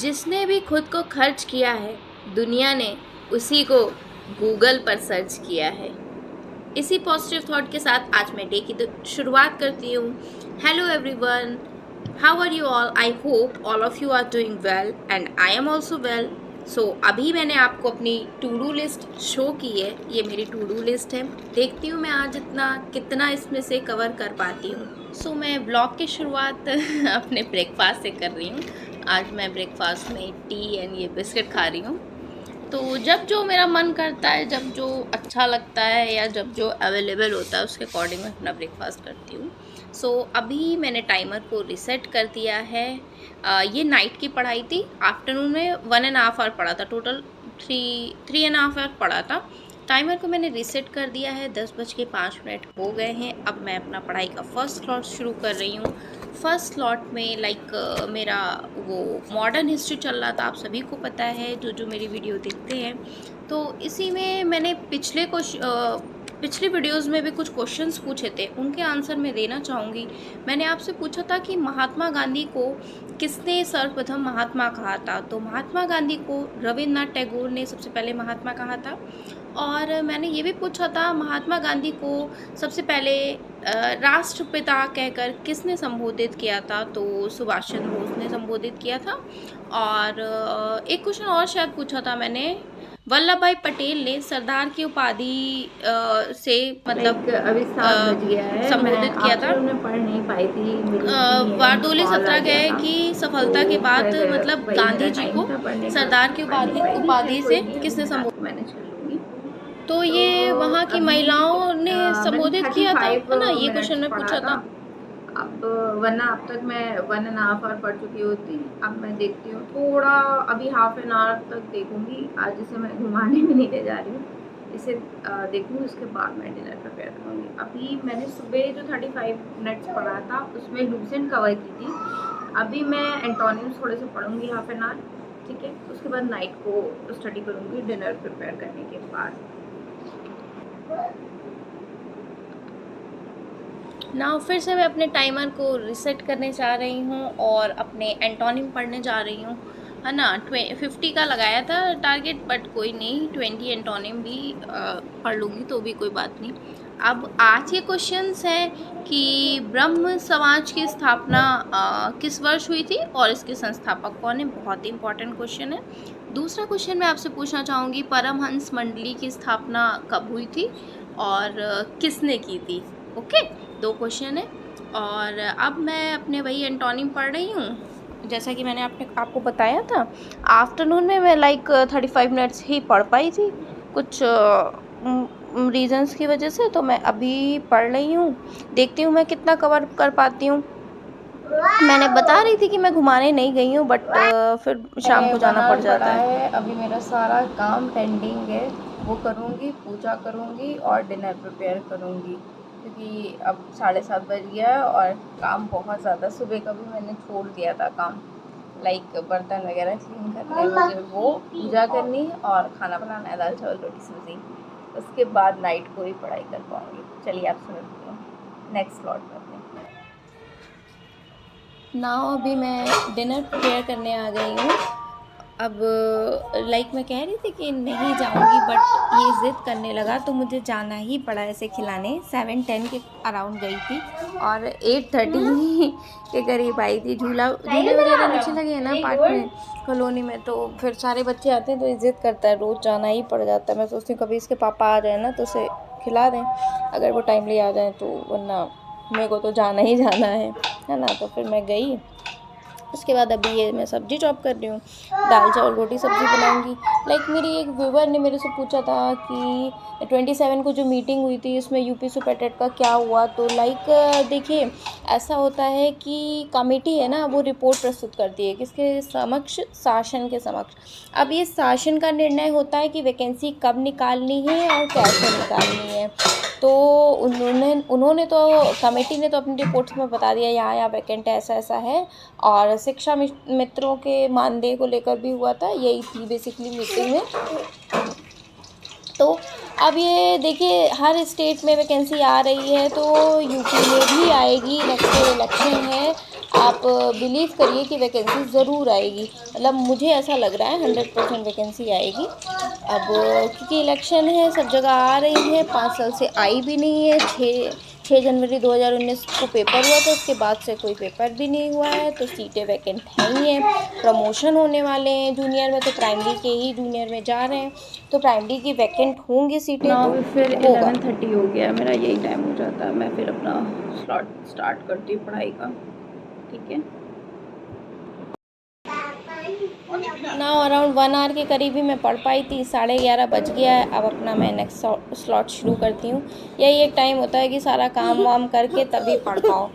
जिसने भी खुद को खर्च किया है, दुनिया ने उसी को गूगल पर सर्च किया है। इसी पॉजिटिव थॉट के साथ आज मैं डे की शुरुआत करती हूँ। Hello everyone, how are you all? I hope all of you are doing well and I am also well. So अभी मैंने आपको अपनी टू डू लिस्ट शो की है। ये मेरी टू डू लिस्ट है। देखती हूँ मैं आज कितना इसमें से कवर कर पाती हूँ। सो मैं ब्लॉग की शुरुआत अपने ब्रेकफास्ट से कर रही हूँ। आज मैं ब्रेकफास्ट में टी एंड ये बिस्किट खा रही हूँ। तो जब जो मेरा मन करता है, जब जो अच्छा लगता है या जब जो अवेलेबल होता है उसके अकॉर्डिंग मैं अपना ब्रेकफास्ट करती हूँ। सो अभी मैंने टाइमर को रिसेट कर दिया है। ये नाइट की पढ़ाई थी। आफ्टरनून में 1.5 आवर पढ़ा था, टोटल 3.5 आवर पढ़ा था। टाइमर को मैंने रीसेट कर दिया है। 10:05 हो गए हैं। अब मैं अपना पढ़ाई का फर्स्ट स्लॉट शुरू कर रही हूँ। फर्स्ट स्लॉट में मेरा वो मॉडर्न हिस्ट्री चल रहा था। आप सभी को पता है जो मेरी वीडियो देखते हैं। तो इसी में मैंने पिछली वीडियोस में भी कुछ क्वेश्चंस पूछे थे, उनके आंसर मैं देना चाहूँगी। मैंने आपसे पूछा था कि महात्मा गांधी को किसने सर्वप्रथम महात्मा कहा था। तो महात्मा गांधी को रविन्द्रनाथ टैगोर ने सबसे पहले महात्मा कहा था। और मैंने ये भी पूछा था महात्मा गांधी को सबसे पहले राष्ट्रपिता कहकर किसने संबोधित किया था। तो सुभाष चंद्र बोस ने संबोधित किया था। और एक क्वेश्चन और शायद पूछा था मैंने, वल्लभ भाई पटेल ने सरदार की उपाधि से मतलब अभी 7 बज गया है, संबोधित किया था। मैं पढ़ नहीं पाई थी। बारदोली सत्याग्रह है कि सफलता के बाद मतलब गांधी जी को सरदार की उपाधि से किसने संबोधित। मैनेज कर लूँगी। तो ये वहाँ की महिलाओं ने संबोधित किया था, है ना। ये क्वेश्चन में पूछा था। अब वरना अब तक मैं 1.5 आवर पढ़ चुकी होती। अब मैं देखती हूँ थोड़ा, अभी हाफ एन आवर तक देखूँगी। आज इसे मैं घुमाने भी नहीं ले जा रही हूँ, इसे देखूँगी। उसके बाद मैं डिनर प्रिपेयर करूँगी। अभी मैंने सुबह जो 35 मिनट्स पढ़ा था उसमें लूसेंट कवर की थी। अभी मैं एंटोनिम्स थोड़े से पढ़ूँगी हाफ एन आवर, ठीक है। उसके बाद नाइट को स्टडी करूँगी डिनर प्रिपेयर करने के बाद। नाउ फिर से मैं अपने टाइमर को रिसेट करने जा रही हूँ और अपने एंटोनिम पढ़ने जा रही हूँ, है ना। 50 का लगाया था टारगेट, बट कोई नहीं, 20 एंटोनिम भी पढ़ लूँगी तो भी कोई बात नहीं। अब आज के क्वेश्चंस हैं कि ब्रह्म समाज की स्थापना किस वर्ष हुई थी और इसके संस्थापक कौन है। बहुत ही इंपॉर्टेंट क्वेश्चन है। दूसरा क्वेश्चन मैं आपसे पूछना चाहूँगी, परमहंस मंडली की स्थापना कब हुई थी और किसने की थी। ओके, 2 क्वेश्चन है। और अब मैं अपने वही एंटोनिम पढ़ रही हूँ। जैसा कि मैंने आपको बताया था, आफ्टरनून में मैं 35 मिनट्स ही पढ़ पाई थी कुछ रीजंस की वजह से। तो मैं अभी पढ़ रही हूँ, देखती हूँ मैं कितना कवर कर पाती हूँ। मैंने बता रही थी कि मैं घुमाने नहीं गई हूँ, बट फिर शाम को जाना पड़ जाता है। अभी मेरा सारा काम पेंडिंग है, वो करूँगी, पूजा करूँगी और डिनर प्रिपेयर करूँगी, क्योंकि अब 7:30 बज गया है और काम बहुत ज़्यादा। सुबह का भी मैंने छोड़ दिया था काम, बर्तन वगैरह क्लीन करने, मुझे वो पूजा करनी और खाना बनाना है, दाल चावल रोटी सब्ज़ी। उसके बाद नाइट को ही पढ़ाई कर पाऊँगी। चलिए आप सुनते हो नेक्स्ट स्लॉट में अपने। नाउ अभी मैं डिनर प्रिपेयर करने आ गई हूँ। अब मैं कह रही थी कि नहीं जाऊँगी, बट ये ज़िद करने लगा तो मुझे जाना ही पड़ा ऐसे खिलाने। 7:10 के अराउंड गई थी और 8:30 के करीब आई थी। झूले वगैरह नीचे लगे हैं ना पार्क में, कॉलोनी में, तो फिर सारे बच्चे आते हैं तो ये ज़िद करता है, रोज़ जाना ही पड़ जाता है। मैं सोचती हूँ कभी इसके पापा आ जाए ना तो उसे खिला दें, अगर वो टाइमली आ जाए तो, वरना मेरे को तो जाना ही जाना है ना। तो फिर मैं गई। उसके बाद अभी ये मैं सब्ज़ी चॉप कर रही हूँ, दाल चावल रोटी सब्ज़ी बनाऊँगी। मेरी एक व्यूवर ने मेरे से पूछा था कि 27 को जो मीटिंग हुई थी इसमें यूपी सुपरटेट का क्या हुआ। तो देखिए, ऐसा होता है कि कमेटी है ना, वो रिपोर्ट प्रस्तुत करती है किसके समक्ष, शासन के समक्ष। अब ये शासन का निर्णय होता है कि वैकेंसी कब निकालनी है और कैसे निकालनी है। तो उन्होंने तो, कमेटी ने तो अपनी रिपोर्ट्स में बता दिया यहाँ वैकेंट है, ऐसा ऐसा है। और शिक्षा मित्रों के मानदेय को लेकर भी हुआ था, यही थी बेसिकली मीटिंग में। तो अब ये देखिए, हर स्टेट में वैकेंसी आ रही है, तो यूपी में भी आएगी। नेक्स्ट ईयर इलेक्शन है आप बिलीव करिए कि वैकेंसी ज़रूर आएगी। मतलब मुझे ऐसा लग रहा है 100% वैकेंसी आएगी। अब क्योंकि इलेक्शन है, सब जगह आ रही है, 5 साल से आई भी नहीं है। 6 जनवरी 2019 को पेपर हुआ था, उसके बाद से कोई पेपर भी नहीं हुआ है, तो सीटें वैकेंट है ही हैं। प्रमोशन होने वाले हैं जूनियर में, तो प्राइमरी के ही जूनियर में जा रहे हैं, तो प्राइमरी की वैकेंट होंगी सीटें। तो फिर होगा। 11:30 हो गया, मेरा यही टाइम हो जाता है, मैं फिर अपना स्लॉट स्टार्ट करती हूँ पढ़ाई का। ठीक है, नाउ अराउंड 1 आवर के करीब ही मैं पढ़ पाई थी, 11:30 बज गया है। अब अपना मैं नेक्स्ट स्लॉट शुरू करती हूँ। यही एक टाइम होता है कि सारा काम वाम करके तभी पढ़ पाओ।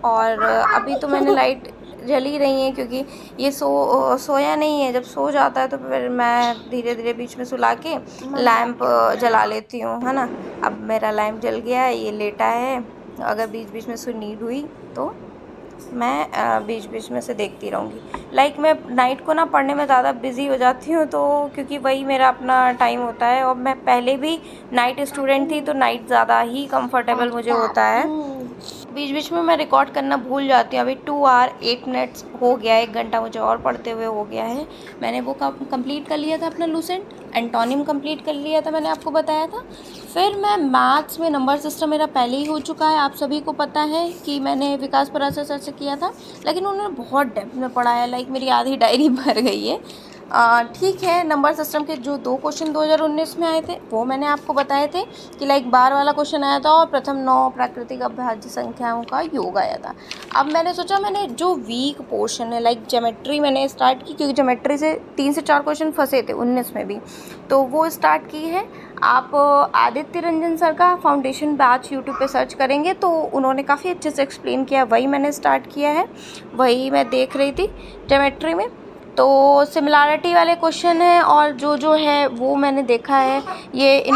और अभी तो मैंने लाइट जल ही रही है, क्योंकि ये सोया नहीं है। जब सो जाता है तो फिर मैं धीरे धीरे बीच में सुला के लैंप जला लेती हूँ, है ना। अब मेरा लैंप जल गया है, ये लेटा है। अगर बीच बीच में से नीड हुई तो मैं बीच बीच में से देखती रहूँगी। लाइक मैं नाइट को ना पढ़ने में ज़्यादा बिज़ी हो जाती हूँ, तो क्योंकि वही मेरा अपना टाइम होता है, और मैं पहले भी नाइट स्टूडेंट थी, तो नाइट ज़्यादा ही कंफर्टेबल मुझे होता है। बीच बीच में मैं रिकॉर्ड करना भूल जाती हूँ। अभी 2 आवर 8 मिनट्स हो गया है, 1 घंटा मुझे और पढ़ते हुए हो गया है। मैंने वो कंप्लीट कर लिया था अपना लूसेंट, एंटोनिम कंप्लीट कर लिया था, मैंने आपको बताया था। फिर मैं मैथ्स में नंबर सिस्टम मेरा पहले ही हो चुका है, आप सभी को पता है कि मैंने विकास पराशर सर से किया था, लेकिन उन्होंने बहुत डेप्थ में पढ़ाया। लाइक मेरी आधी डायरी भर गई है। ठीक है, नंबर सिस्टम के जो 2 क्वेश्चन 2019 में आए थे वो मैंने आपको बताए थे कि लाइक बार वाला क्वेश्चन आया था, और प्रथम 9 प्राकृतिक अभाज्य संख्याओं का योग आया था। अब मैंने सोचा मैंने जो वीक पोर्शन है, लाइक ज्योमेट्री मैंने स्टार्ट की, क्योंकि ज्योमेट्री से 3 से 4 क्वेश्चन फंसे थे 19 में भी, तो वो स्टार्ट की है। आप आदित्य रंजन सर का फाउंडेशन बैच यूट्यूब पे सर्च करेंगे तो उन्होंने काफ़ी अच्छे से एक्सप्लेन किया, वही मैंने स्टार्ट किया है, वही मैं देख रही थी ज्योमेट्री में। तो सिमिलैरिटी वाले क्वेश्चन हैं, और जो है वो मैंने देखा है। ये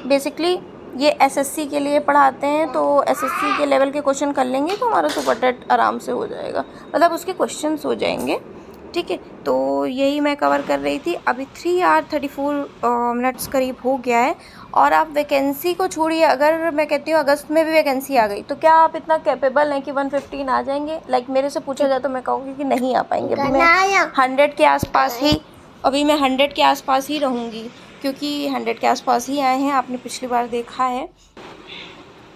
बेसिकली ये एसएससी के लिए पढ़ाते हैं, तो एसएससी के लेवल के क्वेश्चन कर लेंगे तो हमारा सुपर टेट आराम से हो जाएगा, मतलब उसके क्वेश्चंस हो जाएंगे। ठीक है, तो यही मैं कवर कर रही थी। अभी 3 आवर 34 मिनट्स करीब हो गया है। और आप वैकेंसी को छोड़िए, अगर मैं कहती हूँ अगस्त में भी वैकेंसी आ गई, तो क्या आप इतना कैपेबल हैं कि 115 आ जाएंगे? लाइक मेरे से पूछा जाए तो मैं कहूँगी कि नहीं आ पाएंगे। अभी मैं 100 के आसपास ही रहूँगी, क्योंकि 100 के आसपास ही आए हैं, आपने पिछली बार देखा है।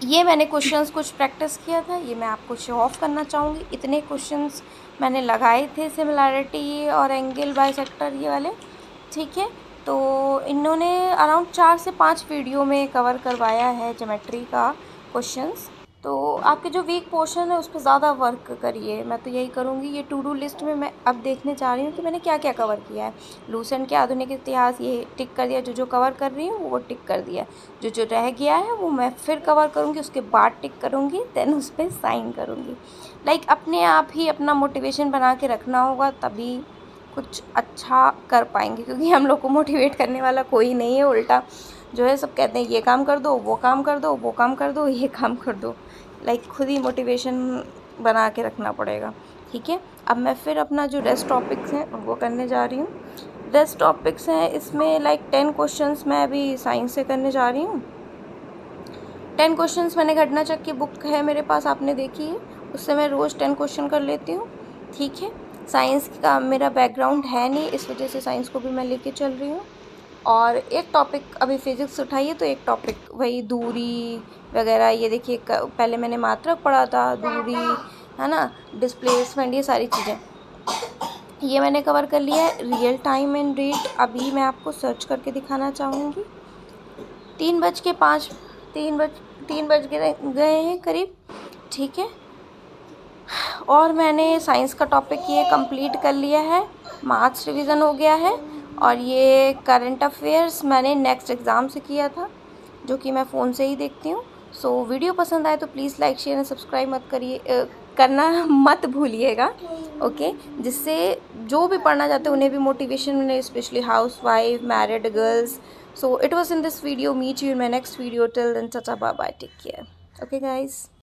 ये मैंने क्वेश्चंस कुछ प्रैक्टिस किया था, ये मैं आपको शो ऑफ करना चाहूँगी। इतने क्वेश्चंस मैंने लगाए थे, सिमिलैरिटी और एंगल बाइसेक्टर ये वाले। ठीक है, तो इन्होंने अराउंड 4 से 5 वीडियो में कवर करवाया है ज्योमेट्री का क्वेश्चंस। तो आपके जो वीक पोर्शन है उस पर ज़्यादा वर्क करिए, मैं तो यही करूँगी। ये टू डू लिस्ट में मैं अब देखने जा रही हूँ कि मैंने क्या क्या कवर किया है। लूसेंट के आधुनिक इतिहास ये टिक कर दिया, जो कवर कर रही हूँ वो टिक कर दिया। जो रह गया है वो मैं फिर कवर करूँगी, उसके बाद टिक करूँगी, देन उस पर साइन करूँगी। लाइक अपने आप ही अपना मोटिवेशन बना के रखना होगा, तभी कुछ अच्छा कर पाएंगे, क्योंकि हम लोग को मोटिवेट करने वाला कोई नहीं है। उल्टा जो है सब कहते हैं ये काम कर दो, वो काम कर दो, वो काम कर दो, ये काम कर दो। लाइक खुद ही मोटिवेशन बना के रखना पड़ेगा। ठीक है, अब मैं फिर अपना जो रेस्ट टॉपिक्स हैं वो करने जा रही हूँ। रेस्ट टॉपिक्स हैं इसमें लाइक 10 क्वेश्चंस मैं अभी साइंस से करने जा रही हूँ। 10 क्वेश्चंस मैंने घटना चक्र की बुक है मेरे पास, आपने देखी है, उससे मैं रोज़ 10 क्वेश्चन कर लेती हूँ। ठीक है, साइंस का मेरा बैकग्राउंड है नहीं, इस वजह से साइंस को भी मैं लेके चल रही हूँ। और एक टॉपिक अभी फिज़िक्स उठाइए, तो एक टॉपिक वही दूरी वगैरह, ये देखिए पहले मैंने मात्रक पढ़ा था, दूरी है ना, डिस्प्लेसमेंट, ये सारी चीज़ें ये मैंने कवर कर लिया है। रियल टाइम एंड रेट अभी मैं आपको सर्च करके दिखाना चाहूँगी। 3 बज गए हैं करीब। ठीक है, और मैंने साइंस का टॉपिक ये कंप्लीट कर लिया है, मार्क्स रिवीजन हो गया है। और ये करंट अफेयर्स मैंने नेक्स्ट एग्ज़ाम से किया था, जो कि मैं फ़ोन से ही देखती हूँ। सो वीडियो पसंद आए तो please like share and subscribe करना मत भूलिएगा। ओके, जिससे जो भी पढ़ना चाहते हैं उन्हें भी मोटिवेशन मिले, specially house wife, married girls. So it was in this video, meet you in my next video, till then tata bye bye, take care. Okay guys.